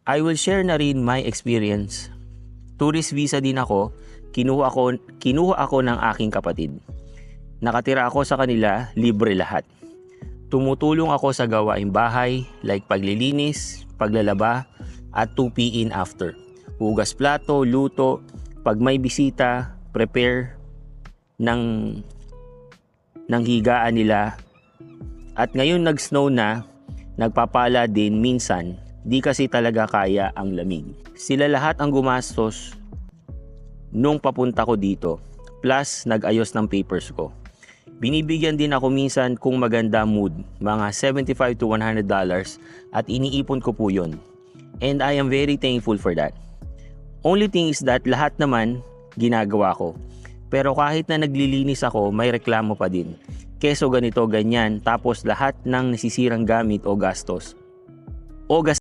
I will share na rin my experience. Tourist visa din ako, kinuha ako ng aking kapatid. Nakatira ako sa kanila, libre lahat. Tumutulong ako sa gawaing bahay like paglilinis, paglalaba at 2 in after. Hugas plato, luto, pag may bisita, prepare ng higaan nila. At ngayon nag-snow na, nagpapala din minsan, di kasi talaga kaya ang lamig. Sila lahat ang gumastos nung papunta ko dito, plus nag-ayos ng papers ko. Binibigyan din ako minsan kung maganda mood, mga $75 to $100 at iniipon ko po yun. And I am very thankful for that. Only thing is that lahat naman ginagawa ko. Pero kahit na naglilinis ako, may reklamo pa din. Keso ganito, ganyan, tapos lahat ng nasisirang gamit o gastos.